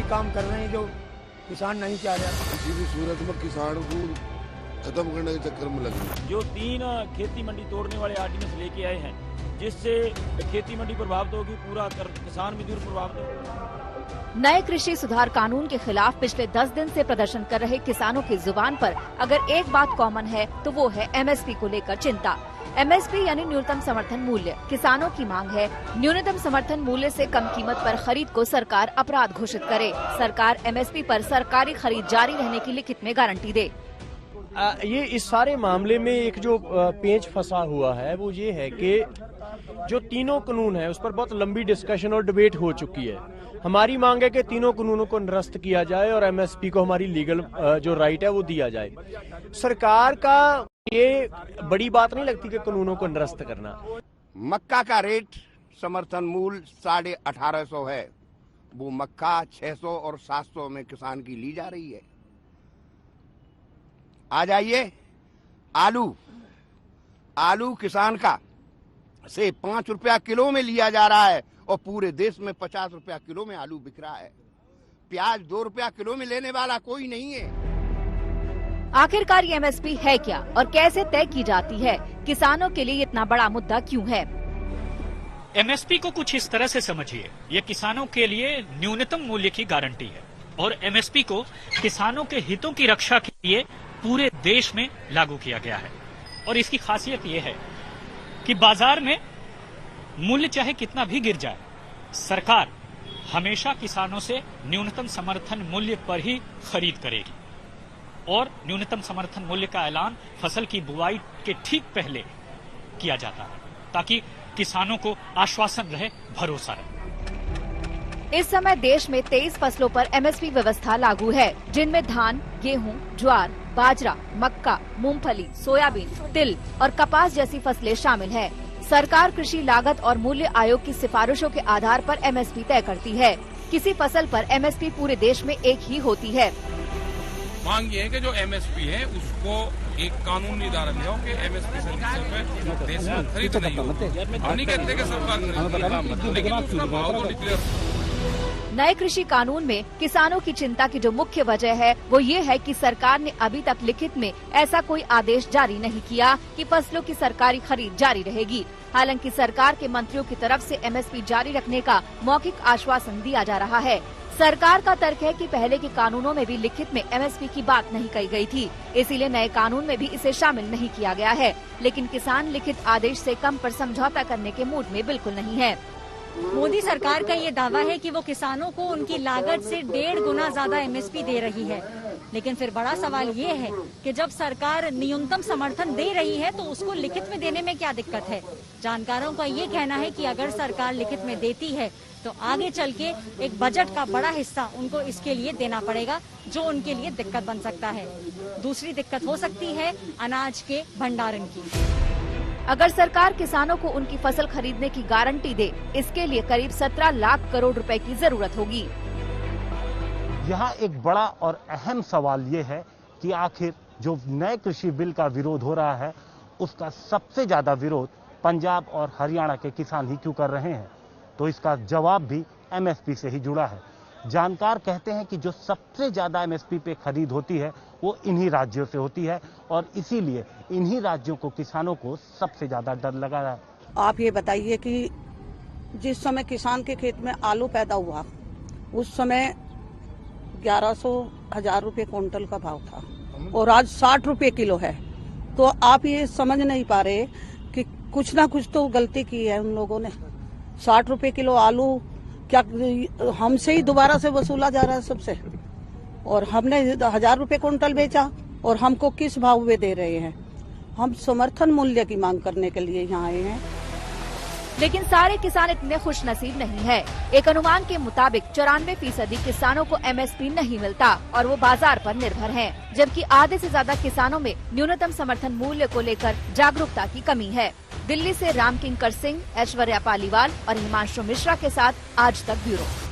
काम कर रहे हैं जो किसान नहीं चाह रहा। किसी भी सूरत में किसान को खत्म करने के चक्कर में लगे। जो 3 खेती मंडी तोड़ने वाले आर्डिनेंस लेके आए हैं, जिससे खेती मंडी प्रभावित होगी, पूरा किसान मजदूर प्रभावित होगा। नए कृषि सुधार कानून के खिलाफ पिछले 10 दिन से प्रदर्शन कर रहे किसानों की जुबान पर अगर एक बात कॉमन है तो वो है एमएसपी को लेकर चिंता। एमएसपी यानी न्यूनतम समर्थन मूल्य। किसानों की मांग है न्यूनतम समर्थन मूल्य से कम कीमत पर खरीद को सरकार अपराध घोषित करे। सरकार एमएसपी पर सरकारी खरीद जारी रहने की लिखित में गारंटी दे। ये इस सारे मामले में एक जो पेंच फंसा हुआ है वो ये है कि जो तीनों कानून है उस पर बहुत लंबी डिस्कशन और डिबेट हो चुकी है। हमारी मांग है कि तीनों कानूनों को निरस्त किया जाए और एमएसपी को हमारी लीगल जो राइट है वो दिया जाए। सरकार का ये बड़ी बात नहीं लगती कि कानूनों को निरस्त करना। मक्का का रेट समर्थन मूल्य 1850 है, वो मक्का 600 और 700 में किसान की ली जा रही है। आ जाइए आलू किसान का से 5 रुपया किलो में लिया जा रहा है और पूरे देश में 50 रुपया किलो में आलू बिक रहा है। प्याज 2 रुपया किलो में लेने वाला कोई नहीं है। आखिरकार ये एमएसपी है क्या और कैसे तय की जाती है? किसानों के लिए इतना बड़ा मुद्दा क्यों है? एमएसपी को कुछ इस तरह से समझिए, ये किसानों के लिए न्यूनतम मूल्य की गारंटी है और एमएसपी को किसानों के हितों की रक्षा के लिए पूरे देश में लागू किया गया है। और इसकी खासियत यह है कि बाजार में मूल्य चाहे कितना भी गिर जाए, सरकार हमेशा किसानों से न्यूनतम समर्थन मूल्य पर ही खरीद करेगी और न्यूनतम समर्थन मूल्य का ऐलान फसल की बुआई के ठीक पहले किया जाता है ताकि किसानों को आश्वासन रहे, भरोसा रहे। इस समय देश में 23 फसलों पर एमएसपी व्यवस्था लागू है, जिनमें धान, गेहूं, ज्वार, बाजरा, मक्का, मूंगफली, सोयाबीन, तिल और कपास जैसी फसलें शामिल हैं। सरकार कृषि लागत और मूल्य आयोग की सिफारिशों के आधार पर एमएसपी तय करती है। किसी फसल पर एमएसपी पूरे देश में एक ही होती है। मांग ये है कि जो एमएसपी है उसको एक कानून निर्धारण हो कि एमएसपी से देश में खरीद नहीं हो। हम नहीं कहते कि सरकार लेकिन उसका भाव तो डिक्लेयर। नए कृषि कानून में किसानों की चिंता की जो मुख्य वजह है वो ये है कि सरकार ने अभी तक लिखित में ऐसा कोई आदेश जारी नहीं किया कि फसलों की सरकारी खरीद जारी रहेगी। हालांकि सरकार के मंत्रियों की तरफ से एमएसपी जारी रखने का मौखिक आश्वासन दिया जा रहा है। सरकार का तर्क है कि पहले के कानूनों में भी लिखित में एमएसपी की बात नहीं कही गई थी, इसीलिए नए कानून में भी इसे शामिल नहीं किया गया है। लेकिन किसान लिखित आदेश से कम पर समझौता करने के मूड में बिल्कुल नहीं है। मोदी सरकार का ये दावा है कि वो किसानों को उनकी लागत से 1.5 गुना ज्यादा एमएसपी दे रही है, लेकिन फिर बड़ा सवाल ये है कि जब सरकार न्यूनतम समर्थन दे रही है तो उसको लिखित में देने में क्या दिक्कत है? जानकारों का ये कहना है कि अगर सरकार लिखित में देती है तो आगे चल के एक बजट का बड़ा हिस्सा उनको इसके लिए देना पड़ेगा, जो उनके लिए दिक्कत बन सकता है। दूसरी दिक्कत हो सकती है अनाज के भंडारण की। अगर सरकार किसानों को उनकी फसल खरीदने की गारंटी दे, इसके लिए करीब 17 लाख करोड़ रुपए की जरूरत होगी। यहाँ एक बड़ा और अहम सवाल ये है कि आखिर जो नए कृषि बिल का विरोध हो रहा है उसका सबसे ज्यादा विरोध पंजाब और हरियाणा के किसान ही क्यों कर रहे हैं? तो इसका जवाब भी एमएसपी से ही जुड़ा है। जानकार कहते हैं कि जो सबसे ज्यादा एमएसपी पे खरीद होती है वो इन्हीं राज्यों से होती है और इसीलिए इन्हीं राज्यों को किसानों को सबसे ज्यादा डर लगा रहा है। आप ये बताइए कि जिस समय किसान के खेत में आलू पैदा हुआ उस समय 1100-1000 रुपये क्विंटल का भाव था और आज 60 रुपये किलो है। तो आप ये समझ नहीं पा रहे कि कुछ ना कुछ तो गलती की है उन लोगों ने। 60 रुपये किलो आलू क्या हमसे ही दोबारा से वसूला जा रहा है सबसे, और हमने 1000 रुपये क्विंटल बेचा और हमको किस भाव में दे रहे हैं? हम समर्थन मूल्य की मांग करने के लिए यहाँ आए हैं। लेकिन सारे किसान इतने खुश नसीब नहीं है। एक अनुमान के मुताबिक 94% किसानों को एमएसपी नहीं मिलता और वो बाजार पर निर्भर हैं, जबकि आधे से ज्यादा किसानों में न्यूनतम समर्थन मूल्य को लेकर जागरूकता की कमी है। दिल्ली से रामकिंकर सिंह, ऐश्वर्या पालीवाल और हिमांशु मिश्रा के साथ आज तक ब्यूरो।